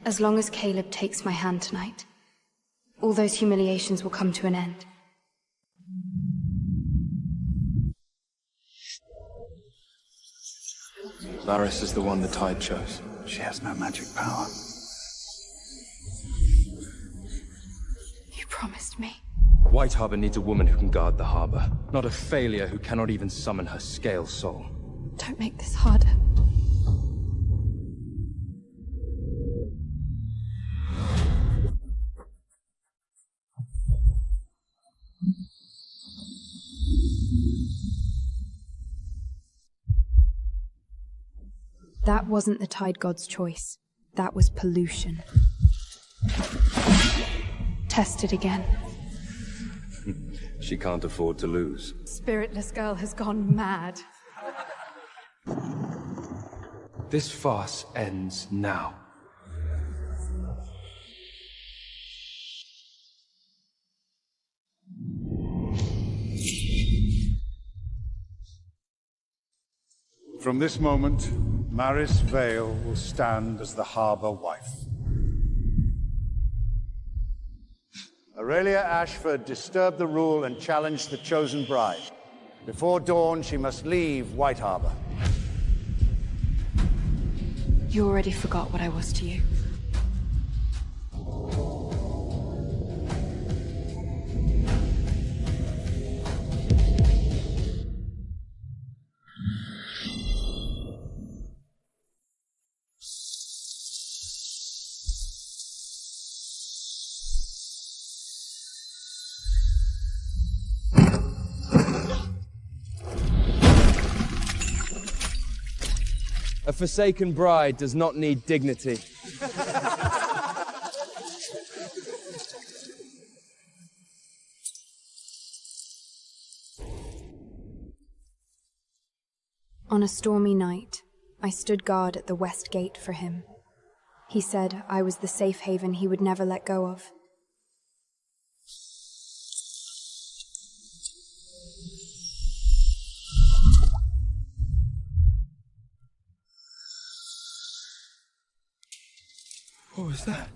As long as Caleb takes my hand tonight, all those humiliations will come to an end. Laris is the one the Tide chose. She has no magic power. You promised me. White Harbor needs a woman who can guard the harbor, not a failure who cannot even summon her scale soul. Don't make this harder. That wasn't the Tide God's choice. That was pollution. Test it again. She can't afford to lose. Spiritless girl has gone mad. This farce ends now. From this moment, Maris Vale will stand as the harbor wife. Aurelia Ashford disturbed the rule and challenged the chosen bride. Before dawn, she must leave White Harbor. You already forgot what I was to you. A forsaken bride does not need dignity. On a stormy night, I stood guard at the west gate for him. He said I was the safe haven he would never let go of. What was that?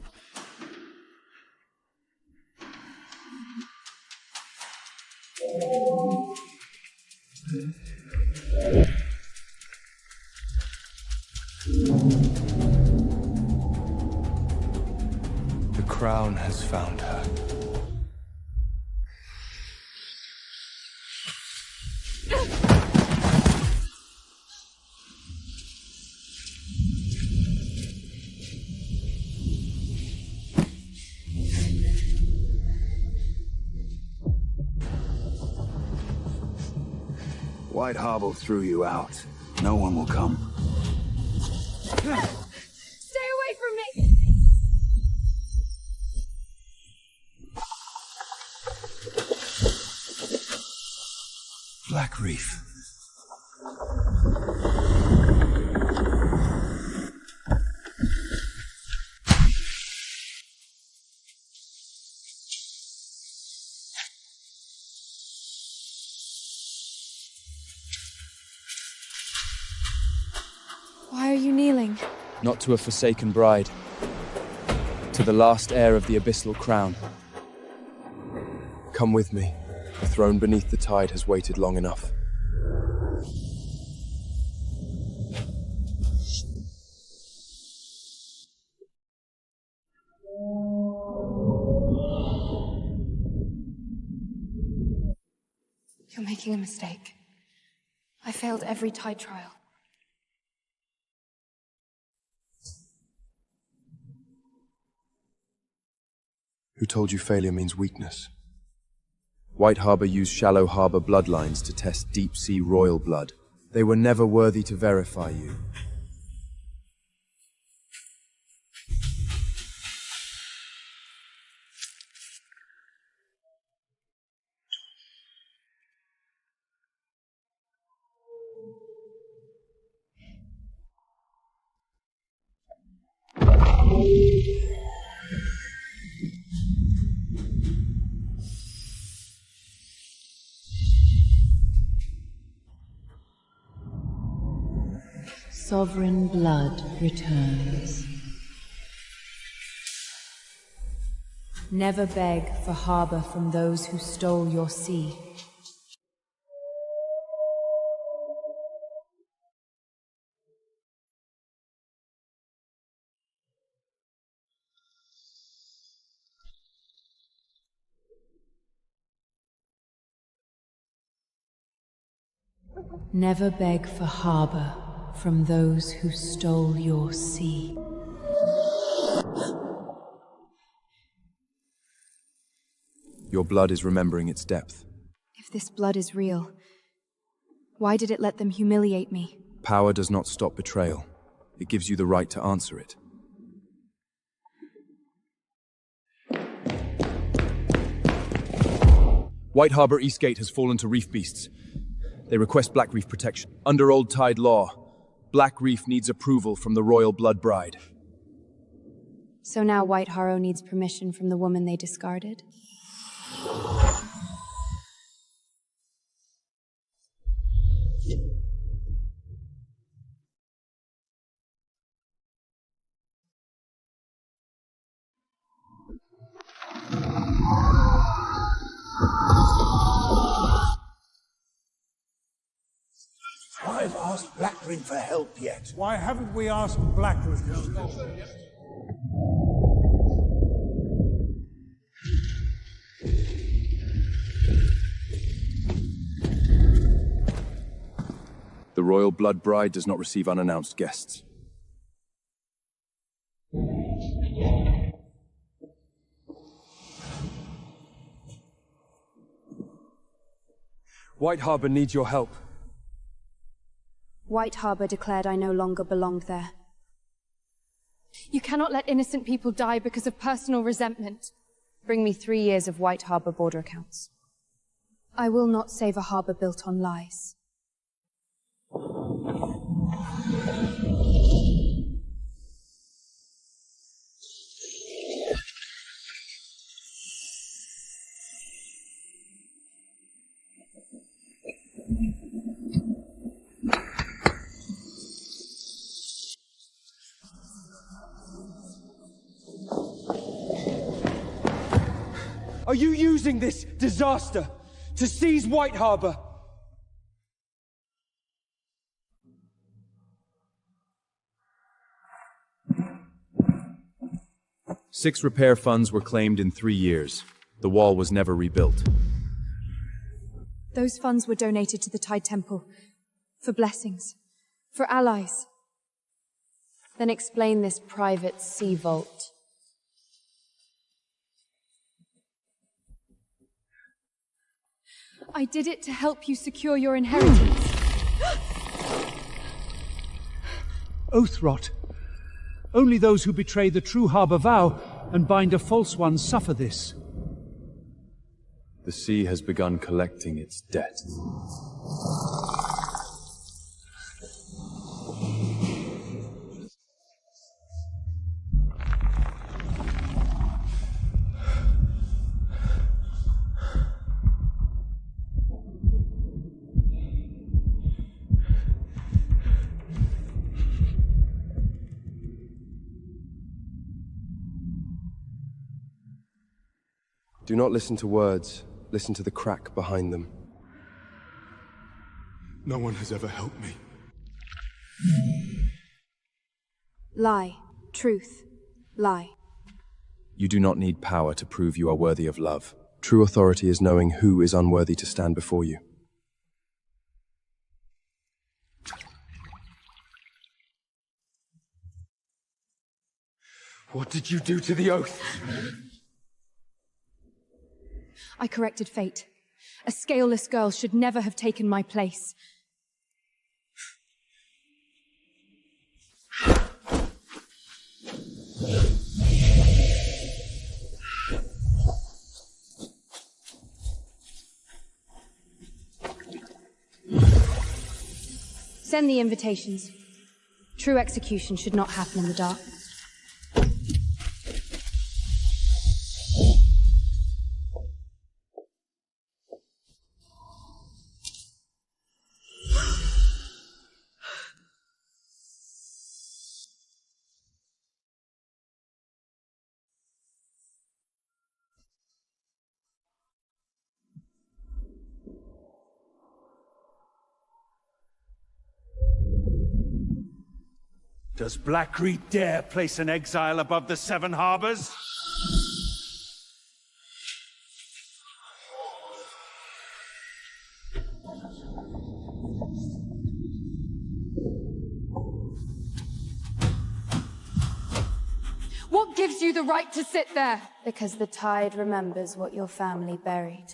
The crown has found her. White Harbor threw you out. No one will come. Stay away from me! Black Reef. Why are you kneeling? Not to a forsaken bride. To the last heir of the abyssal crown. Come with me. The throne beneath the tide has waited long enough. You're making a mistake. I failed every tide trial. Who told you failure means weakness? White Harbor used shallow harbor bloodlines to test deep-sea royal blood. They were never worthy to verify you. Sovereign blood returns. Never beg for harbor from those who stole your sea. Never beg for harbor from those who stole your sea. Your blood is remembering its depth. If this blood is real, why did it let them humiliate me? Power does not stop betrayal. It gives you the right to answer it. White Harbor East Gate has fallen to reef beasts. They request Black Reef protection. Under Old Tide law, Black Reef needs approval from the Royal Blood Bride. So now White Harrow needs permission from the woman they discarded? I've asked Blackring for help yet. Why haven't we asked Blackwood? The Royal Blood Bride does not receive unannounced guests. White Harbor needs your help. White Harbor declared I no longer belonged there. You cannot let innocent people die because of personal resentment. Bring me 3 years of White Harbor border accounts. I will not save a harbor built on lies. Are you using this disaster to seize White Harbor? Six repair funds were claimed in 3 years. The wall was never rebuilt. Those funds were donated to the Tide Temple. For blessings. For allies. Then explain this private sea vault. I did it to help you secure your inheritance. Oath rot. Only those who betray the true harbor vow and bind a false one suffer this. The sea has begun collecting its debt. Do not listen to words. Listen to the crack behind them. No one has ever helped me. Lie. Truth. Lie. You do not need power to prove you are worthy of love. True authority is knowing who is unworthy to stand before you. What did you do to the oath? I corrected fate. A scaleless girl should never have taken my place. Send the invitations. True execution should not happen in the dark. Does Blackreed dare place an exile above the Seven Harbors? What gives you the right to sit there? Because the tide remembers what your family buried.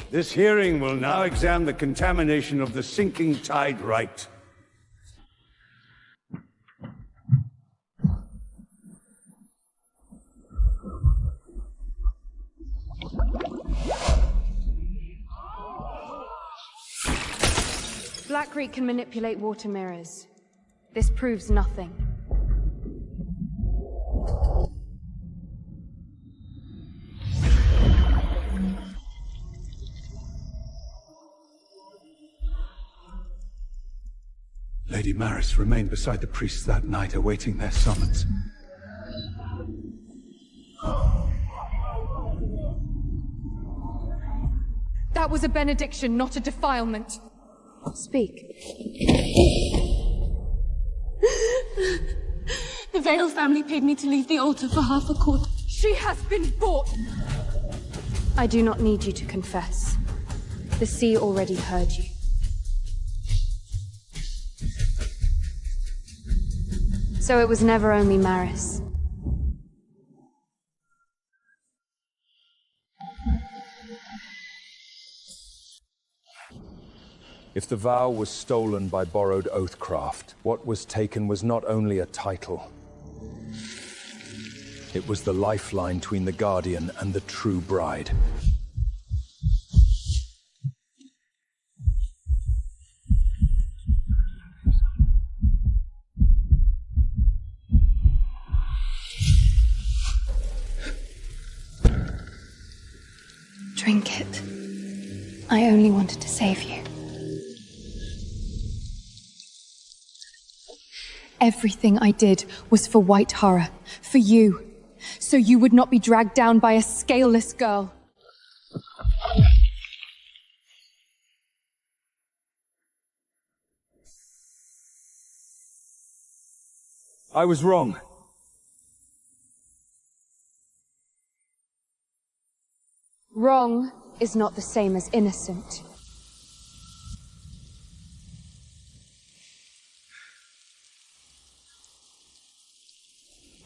This hearing will now examine the contamination of the sinking tide rite. Blackreed can manipulate water mirrors. This proves nothing. Lady Maris remained beside the priests that night, awaiting their summons. That was a benediction, not a defilement. Speak. The Vale family paid me to leave the altar for half a quarter. She has been bought! I do not need you to confess. The sea already heard you. So it was never only Maris. If the vow was stolen by borrowed oathcraft, what was taken was not only a title. It was the lifeline between the Guardian and the true bride. Drink it. I only wanted to save you. Everything I did was for White Horror, for you, so you would not be dragged down by a scaleless girl. I was wrong. Wrong is not the same as innocent.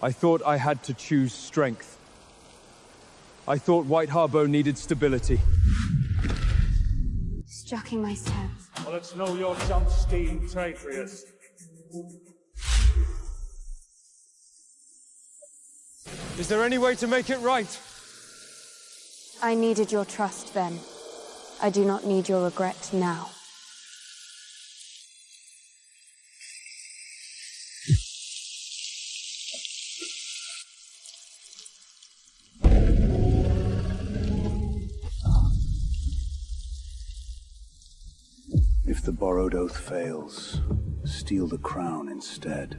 I thought I had to choose strength. I thought White Harbor needed stability. Strucking my stance. Well, let's know your jump steam, traitorous. Is there any way to make it right? I needed your trust then. I do not need your regret now. If the borrowed oath fails, steal the crown instead.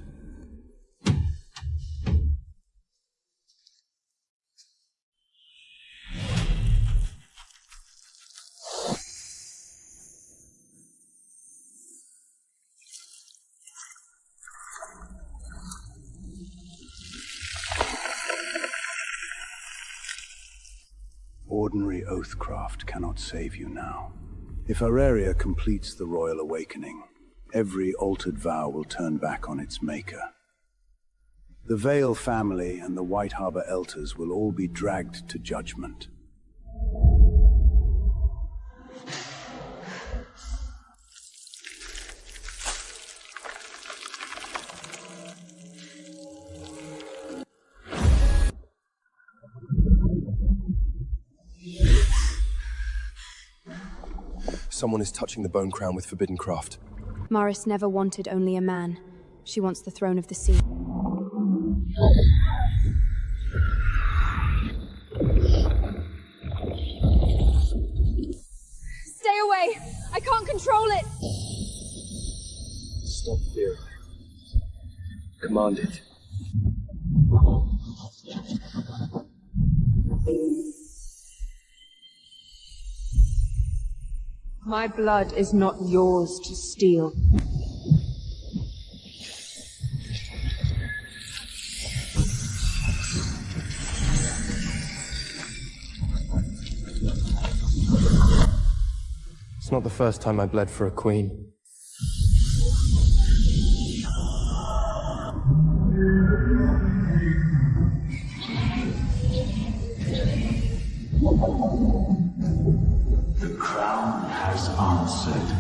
Ordinary oathcraft cannot save you now. If Auraria completes the Royal Awakening, every altered vow will turn back on its maker. The Vale family and the White Harbor Elders will all be dragged to judgment. Someone is touching the bone crown with forbidden craft. Maris never wanted only a man. She wants the throne of the sea. Stay away! I can't control it! Stop fear. Command it. My blood is not yours to steal. It's not the first time I bled for a queen. The crown has answered.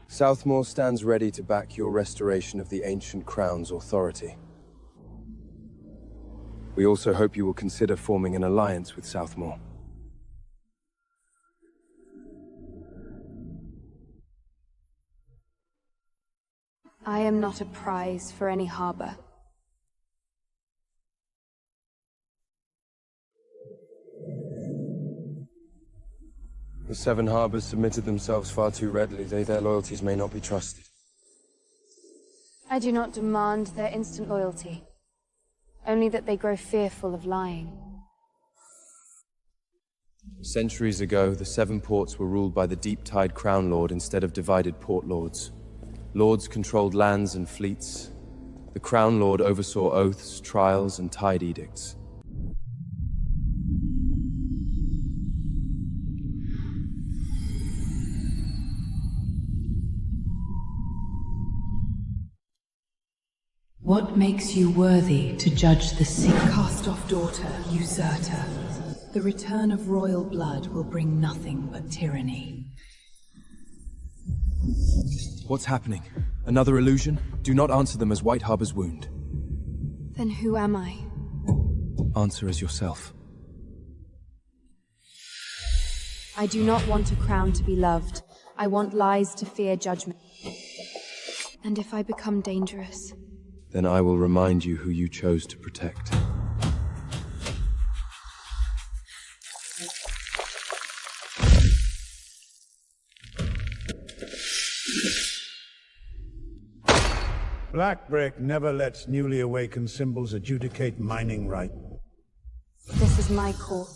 Southmore stands ready to back your restoration of the ancient crown's authority. We also hope you will consider forming an alliance with Southmore. I am not a prize for any harbor. The Seven Harbors submitted themselves far too readily. Their loyalties may not be trusted. I do not demand their instant loyalty, only that they grow fearful of lying. Centuries ago, the Seven Ports were ruled by the deep-tide Crown Lord instead of divided Port Lords. Lords controlled lands and fleets. The Crown Lord oversaw oaths, trials, and tide edicts. What makes you worthy to judge the sick? Cast-off daughter, usurter. The return of royal blood will bring nothing but tyranny. What's happening? Another illusion? Do not answer them as White Harbor's wound. Then who am I? Answer as yourself. I do not want a crown to be loved. I want lies to fear judgment. And if I become dangerous? Then I will remind you who you chose to protect. Blackbrick never lets newly awakened symbols adjudicate mining right. This is my court.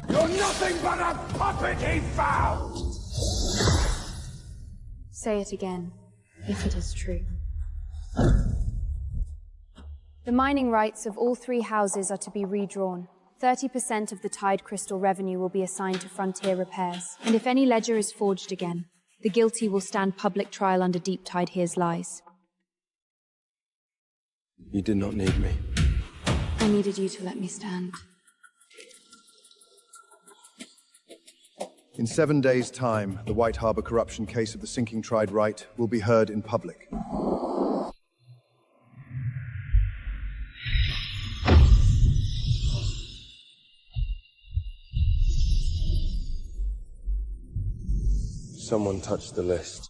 You're nothing but a puppet he found! Say it again, if it is true. The mining rights of all three houses are to be redrawn. 30% of the Tide Crystal revenue will be assigned to frontier repairs, and if any ledger is forged again, the guilty will stand public trial under Deep Tide Here's Lies. You did not need me. I needed you to let me stand. In 7 days' time, the White Harbor corruption case of the sinking Tried Right will be heard in public. Someone touched the list.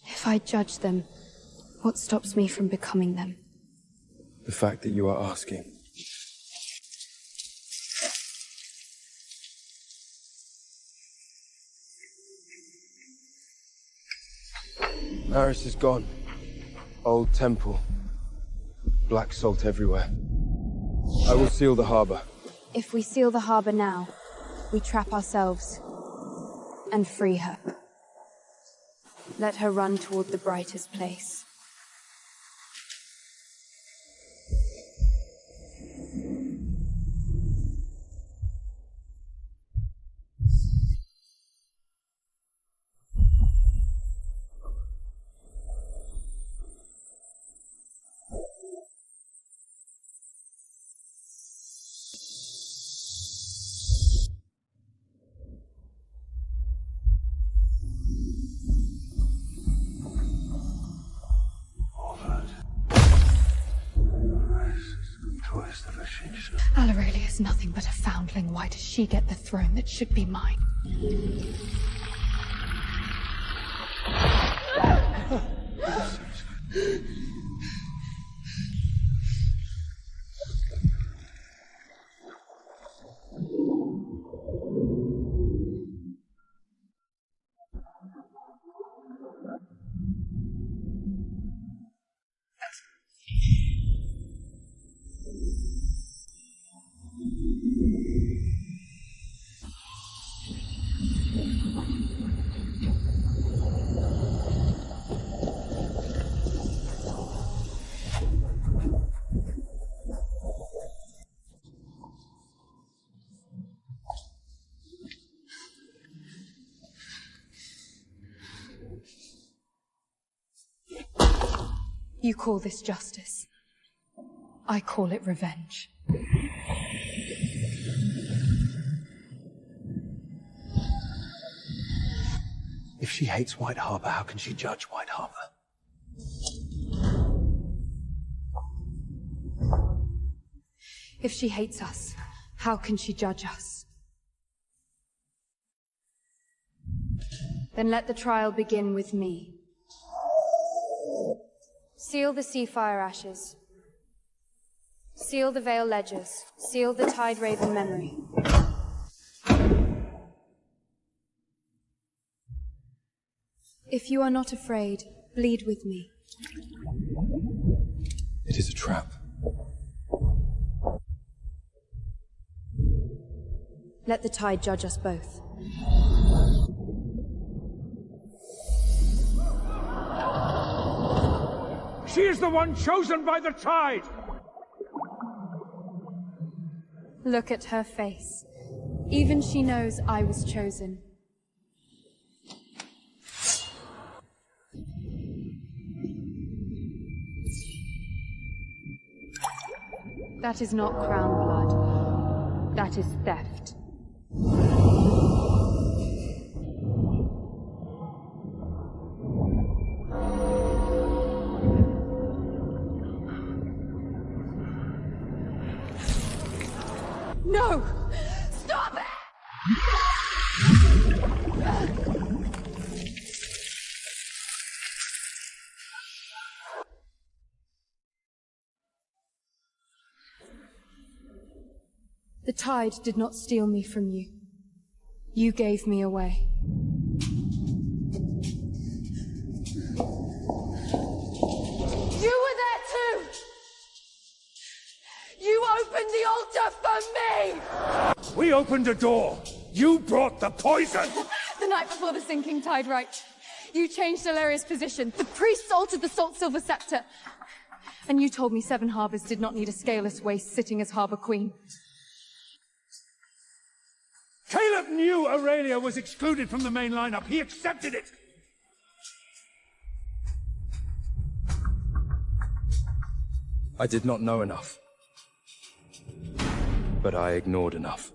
If I judge them, what stops me from becoming them? The fact that you are asking. Maris is gone. Old temple. Black salt everywhere. I will seal the harbor. If we seal the harbor now, we trap ourselves and free her. Let her run toward the brightest place. Alaurelia is nothing but a foundling. Why does she get the throne that should be mine? You call this justice. I call it revenge. If she hates White Harbor, how can she judge White Harbor? If she hates us, how can she judge us? Then let the trial begin with me. Seal the Seafire ashes. Seal the Veil ledgers. Seal the Tide Raven memory. If you are not afraid, bleed with me. It is a trap. Let the tide judge us both. She is the one chosen by the tide! Look at her face. Even she knows I was chosen. That is not crown blood. That is theft. No! Stop it! The tide did not steal me from you. You gave me away. You were there too! You opened the altar for me! We opened a door. You brought the poison! The night before the sinking tide, right? You changed Illyria's position. The priests altered the salt silver scepter. And you told me Seven Harbors did not need a scaleless waste sitting as Harbor Queen. Caleb knew Aurelia was excluded from the main lineup. He accepted it. I did not know enough. But I ignored enough.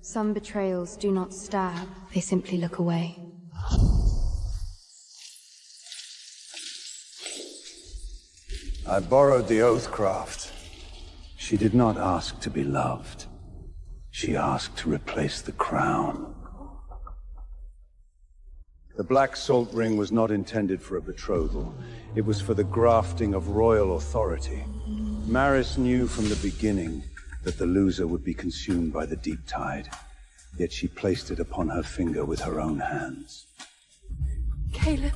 Some betrayals do not stab, they simply look away. I borrowed the Oathcraft. She did not ask to be loved. She asked to replace the crown. The Black Salt Ring was not intended for a betrothal. It was for the grafting of royal authority. Maris knew from the beginning that the loser would be consumed by the deep tide. Yet she placed it upon her finger with her own hands. Caleb.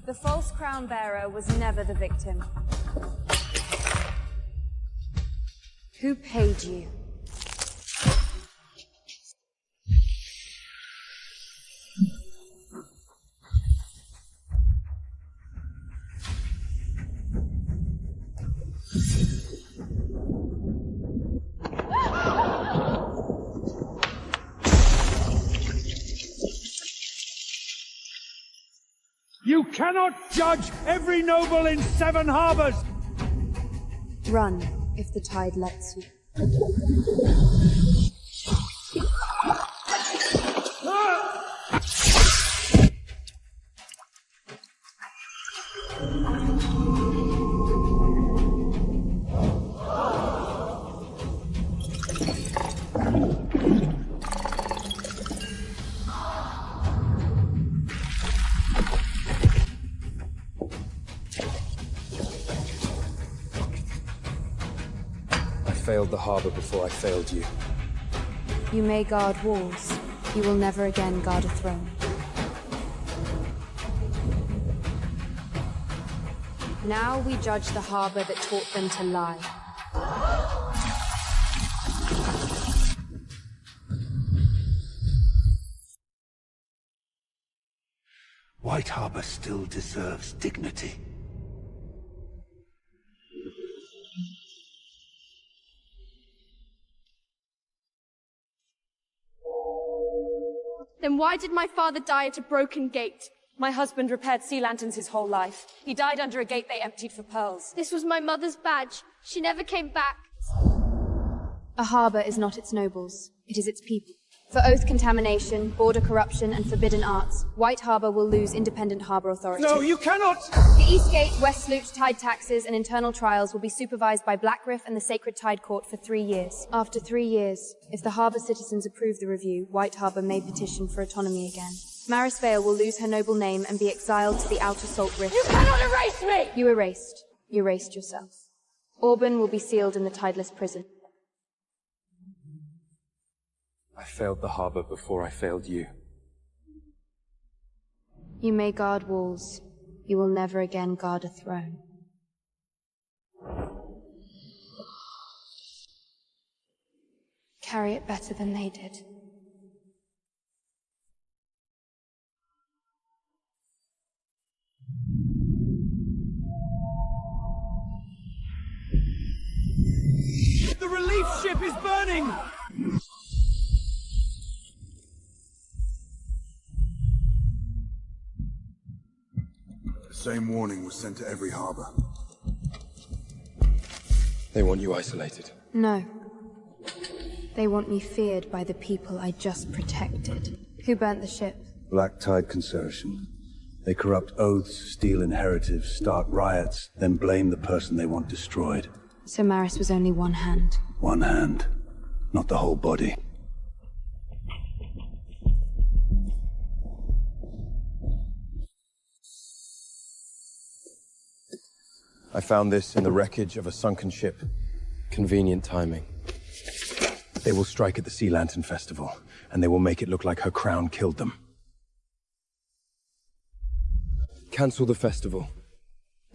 The false crown bearer was never the victim. Who paid you? You cannot judge every noble in Seven Harbors! Run, if the tide lets you. failed the harbor before I failed you. You may guard walls. You will never again guard a throne. Now we judge the harbor that taught them to lie. White Harbor still deserves dignity. Then why did my father die at a broken gate? My husband repaired sea lanterns his whole life. He died under a gate they emptied for pearls. This was my mother's badge. She never came back. A harbor is not its nobles, it is its people. For oath contamination, border corruption, and forbidden arts, White Harbor will lose independent harbor authority. No, you cannot! The East Gate, West Loop, tide taxes, and internal trials will be supervised by Blackriff and the Sacred Tide Court for 3 years. After 3 years, if the harbor citizens approve the review, White Harbor may petition for autonomy again. Maris Vale will lose her noble name and be exiled to the Outer Salt Rift. You cannot erase me! You erased. You erased yourself. Auburn will be sealed in the tideless prison. I failed the harbor before I failed you. You may guard walls. You will never again guard a throne. Carry it better than they did. The relief ship is burning! The same warning was sent to every harbor. They want you isolated. No. They want me feared by the people I just protected. Who burnt the ship? Black Tide Consortium. They corrupt oaths, steal inheritors, start riots, then blame the person they want destroyed. So Maris was only one hand. One hand, not the whole body. I found this in the wreckage of a sunken ship. Convenient timing. They will strike at the Sea Lantern Festival, and they will make it look like her crown killed them. Cancel the festival.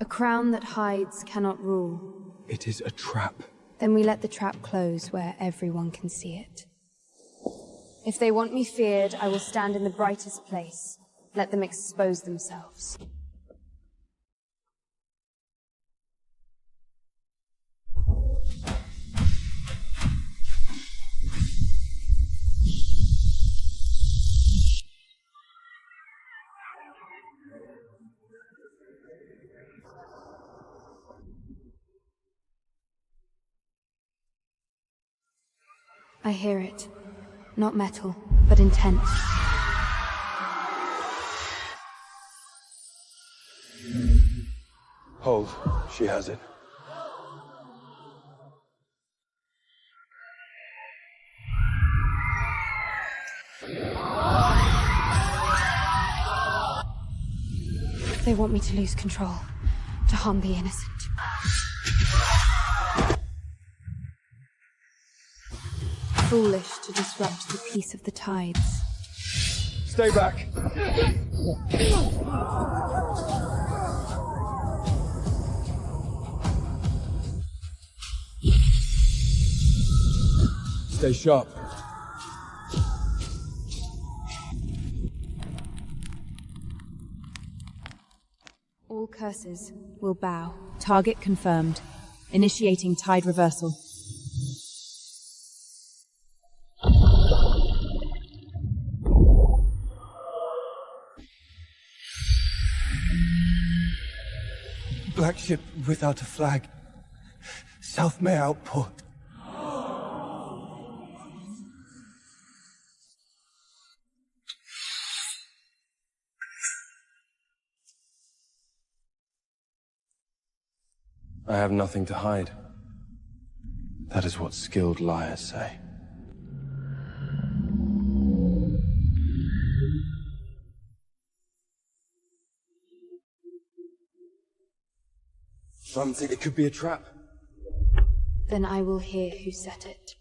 A crown that hides cannot rule. It is a trap. Then we let the trap close where everyone can see it. If they want me feared, I will stand in the brightest place. Let them expose themselves. I hear it. Not metal, but intent. Hold. She has it. They want me to lose control, to harm the innocent. Foolish to disrupt the peace of the tides. Stay back. Stay sharp. All curses will bow. Target confirmed. Initiating tide reversal. Black ship without a flag. South May outport. I have nothing to hide. That is what skilled liars say. Some think it could be a trap. Then I will hear who set it.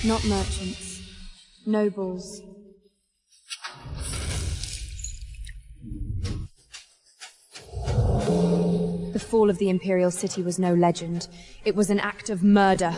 Not merchants, nobles. The fall of the Imperial City was no legend. It was an act of murder.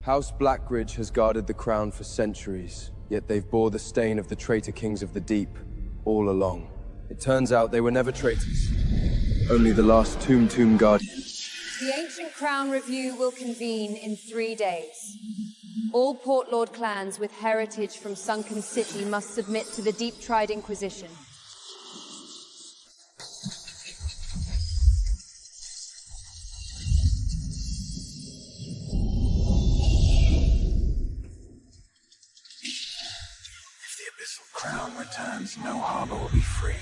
House Blackridge has guarded the crown for centuries, yet they've bore the stain of the traitor kings of the deep all along. It turns out they were never traitors, only the last Tomb Guardians. The Ancient Crown Review will convene in 3 days. All Port Lord clans with heritage from Sunken City must submit to the deep-tried Inquisition. Crown returns, no harbor will be free.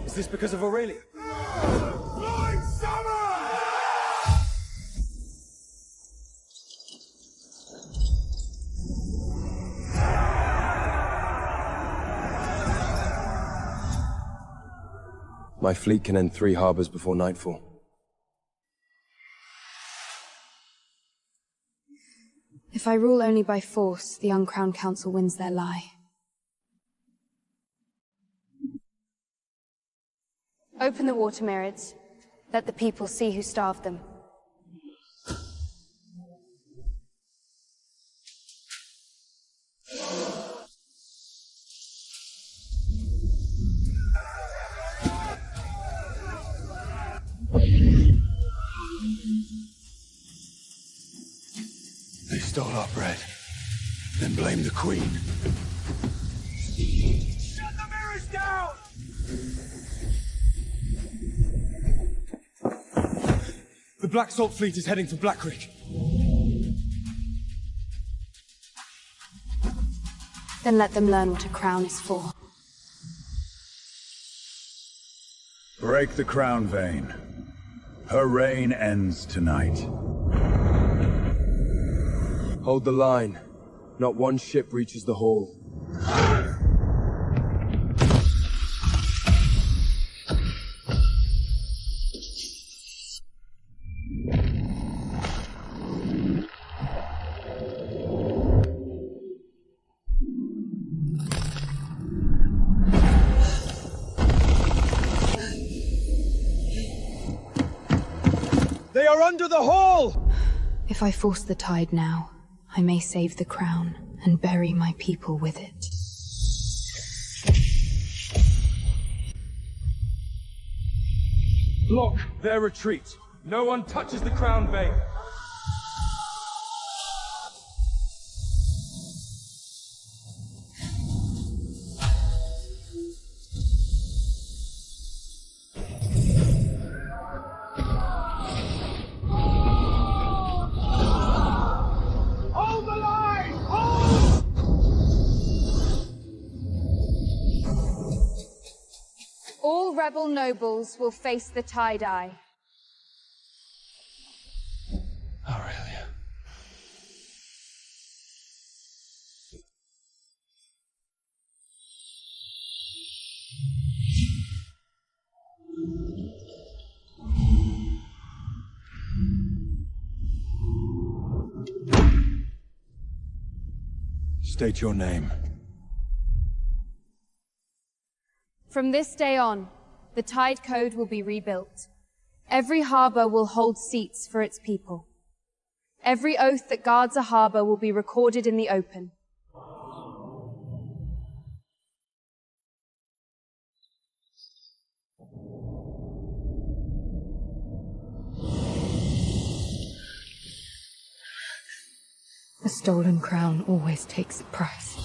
Is this because of Aurelia? Blowing summer! My fleet can end 3 harbors before nightfall. If I rule only by force, the Uncrowned Council wins their lie. Open the water myriads. Let the people see who starved them. They stole our bread, then blame the Queen. Shut the mirrors down! The Black Salt Fleet is heading for Blackridge. Then let them learn what a crown is for. Break the crown vein. Her reign ends tonight. Hold the line. Not one ship reaches the hall. They are under the hall! If I force the tide now, I may save the crown and bury my people with it. Block their retreat. No one touches the crown vein. All rebel nobles will face the tie-dye. Aurelia. State your name. From this day on, the Tide Code will be rebuilt. Every harbor will hold seats for its people. Every oath that guards a harbor will be recorded in the open. A stolen crown always takes a price.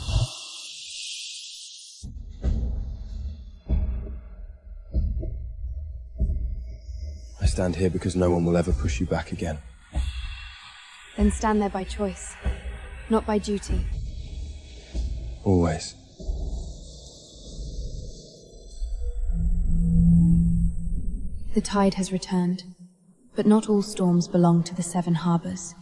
I stand here because no one will ever push you back again. Then stand there by choice, not by duty. Always. The tide has returned, but not all storms belong to the Seven Harbors.